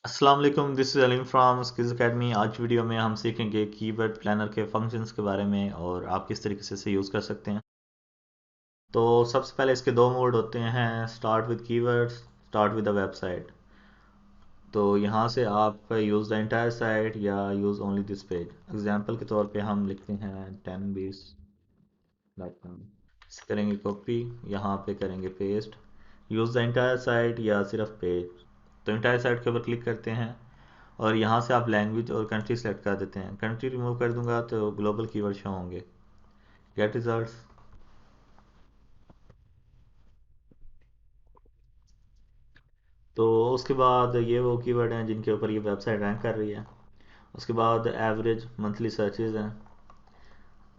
अस्सलाम वालेकुम, this is Aleem from skills academy. आज वीडियो में हम सीखेंगे कीवर्ड प्लानर के फंक्शंस के बारे में और आप किस तरीके से इसे यूज़ कर सकते हैं। तो सबसे पहले इसके दो मोड होते हैं, start with keywords, start with the website. तो यहाँ से आप यूज़ द एंटायर साइट या use only this page. Example के तौर पे हम लिखते हैं 10bs.com, इसे करेंगे कॉपी, यहाँ पे करेंगे paste. Use the entire site या सिर्फ पेज। तो एंटायर साइट के ऊपर क्लिक करते हैं और यहाँ से आप लैंग्वेज और कंट्री सेलेक्ट कर देते हैं। कंट्री रिमूव कर दूंगा तो ग्लोबल कीवर्ड शो होंगे। Gate results. तो उसके बाद ये वो कीवर्ड हैं जिनके ऊपर ये वेबसाइट रैंक कर रही है। उसके बाद एवरेज मंथली सर्चेज हैं।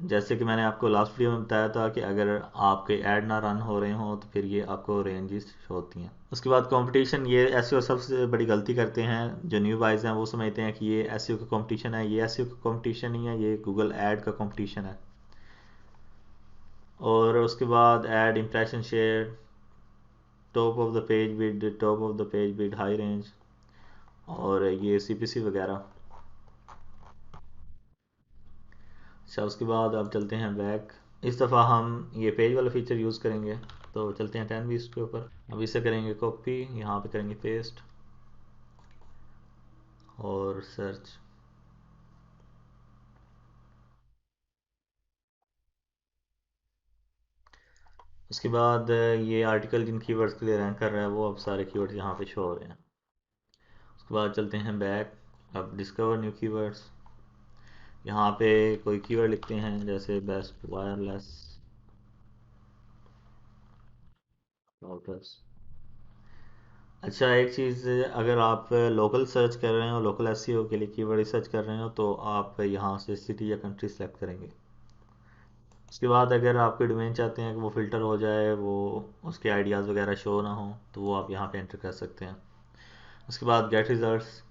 जैसे कि मैंने आपको लास्ट वीडियो में बताया था कि अगर आपके ऐड ना रन हो रहे हों तो फिर ये आपको रेंजेस शो होती हैं। उसके बाद कंपटीशन, ये एसईओ सबसे बड़ी गलती करते हैं जो न्यू बाइज हैं। वो समझते हैं कि ये एसईओ का कंपटीशन है, ये एसईओ का कंपटीशन नहीं है, ये गूगल ऐड का कंपटीशन है। और उसके बाद add impression share, top of the page with top of the page with high range, और ये सीपीसी वगैरह। अच्छा, उसके बाद अब चलते हैं बैक। इस दफ़ा हम ये पेज वाला फीचर यूज़ करेंगे। तो चलते हैं 10 20 के ऊपर। अब इसे करेंगे कॉपी, यहाँ पे करेंगे पेस्ट और सर्च। उसके बाद ये आर्टिकल जिन कीवर्ड्स के लिए रैंक कर रहा है वो अब सारे कीवर्ड्स यहाँ पे शो हो रहे हैं। उसके बाद चलते हैं बैक। अब डिस्कवर न्यू कीवर्ड्स, यहाँ पे कोई कीवर्ड लिखते हैं जैसे बेस्ट वायरलेस राउटर्स। अच्छा, एक चीज़, अगर आप लोकल सर्च कर रहे हो, लोकल एसईओ के लिए कीवर्ड रिसर्च कर रहे हो, तो आप यहाँ से सिटी या कंट्री सेलेक्ट करेंगे। उसके बाद अगर आपके डोमेन चाहते हैं कि वो फ़िल्टर हो जाए, वो उसके आइडियाज़ वगैरह शो ना हो, तो वो आप यहाँ पे एंटर कर सकते हैं। उसके बाद गेट रिजल्ट्स।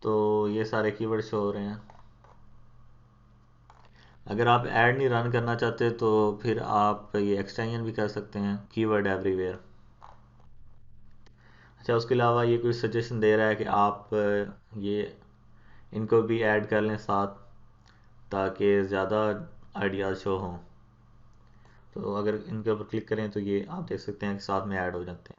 तो ये सारे कीवर्ड शो हो रहे हैं। अगर आप ऐड नहीं रन करना चाहते तो फिर आप ये एक्सटेंशन भी कर सकते हैं, कीवर्ड एवरीवेयर। अच्छा, उसके अलावा ये कोई सजेशन दे रहा है कि आप ये इनको भी ऐड कर लें साथ, ताकि ज़्यादा आइडियाज़ शो हों। तो अगर इनके ऊपर क्लिक करें तो ये आप देख सकते हैं कि साथ में ऐड हो जाते हैं।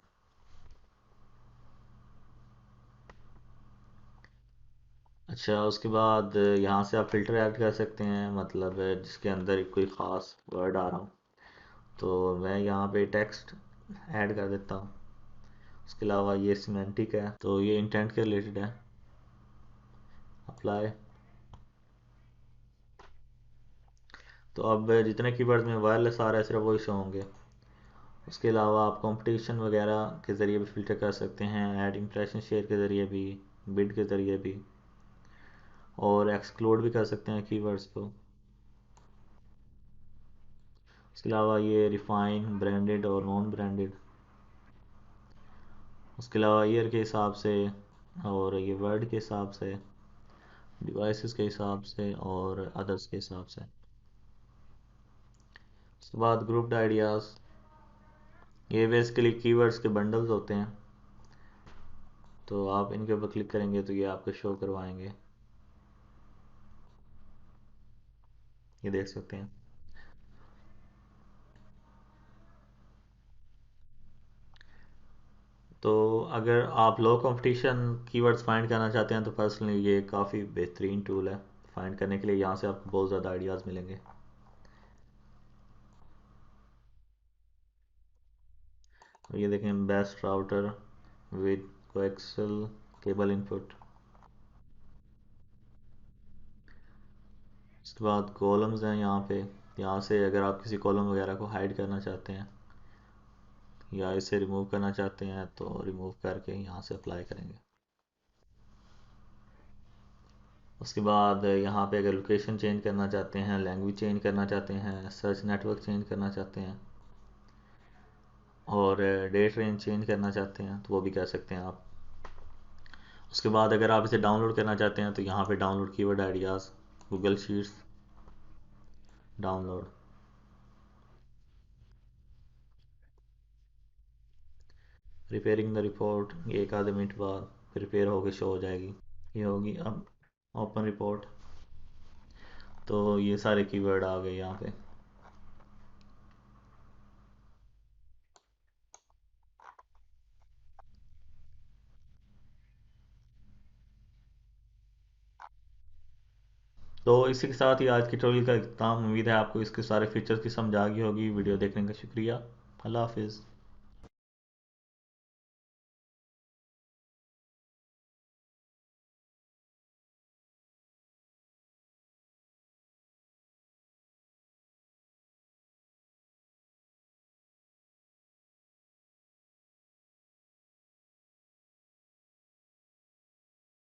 अच्छा, उसके बाद यहाँ से आप फ़िल्टर ऐड कर सकते हैं, मतलब जिसके अंदर कोई ख़ास वर्ड आ रहा हो। तो मैं यहाँ पे टेक्स्ट ऐड कर देता हूँ। उसके अलावा ये सिमेंटिक है, तो ये इंटेंट के रिलेटेड है। अप्लाई। तो अब जितने कीवर्ड में वायरलेस आ रहा है सिर्फ वही शो होंगे। उसके अलावा आप कंपटीशन वगैरह के ज़रिए भी फ़िल्टर कर सकते हैं, ऐड इंप्रेशन शेयर के ज़रिए भी, बिड के ज़रिए भी, और एक्सक्लूड भी कर सकते हैं कीवर्ड्स को। उसके अलावा ये रिफाइन, ब्रांडेड और नॉन ब्रांडेड। उसके अलावा ईयर के हिसाब से, और ये वर्ड के हिसाब से, डिवाइसेस के हिसाब से और अदर्स के हिसाब से। उसके बाद ग्रुप्ड आइडियाज़, ये बेसिकली कीवर्ड्स के बंडल्स होते हैं। तो आप इनके ऊपर क्लिक करेंगे तो ये आपको शो करवाएंगे, ये देख सकते हैं। तो अगर आप लो कंपटीशन कीवर्ड्स फाइंड करना चाहते हैं तो पर्सनली ये काफ़ी बेहतरीन टूल है फाइंड करने के लिए। यहाँ से आपको बहुत ज़्यादा आइडियाज़ मिलेंगे। और ये देखें, best router with coaxial cable input. उसके बाद कॉलम्स हैं यहाँ पे। यहाँ से अगर आप किसी कॉलम वगैरह को हाइड करना चाहते हैं या इसे रिमूव करना चाहते हैं तो रिमूव करके यहाँ से अप्लाई करेंगे। उसके बाद यहाँ पे अगर लोकेशन चेंज करना चाहते हैं, लैंग्वेज चेंज करना चाहते हैं, सर्च नेटवर्क चेंज करना चाहते हैं, और डेट रेंज चेंज करना चाहते हैं तो वो भी कर सकते हैं आप। उसके बाद अगर आप इसे डाउनलोड करना चाहते हैं तो यहाँ पे download keyword ideas, Google sheets download. Preparing the report, ये एक आधे मिनट बाद प्रिपेयर होके शो हो जाएगी। ये होगी अब ओपन रिपोर्ट। तो ये सारे कीवर्ड आ गए यहाँ पे। तो इसी के साथ ही आज की ट्यूटोरियल का इख्तिताम। उम्मीद है आपको इसके सारे फीचर्स की समझ आ गई होगी। वीडियो देखने का शुक्रिया। अल्लाह हाफिज़।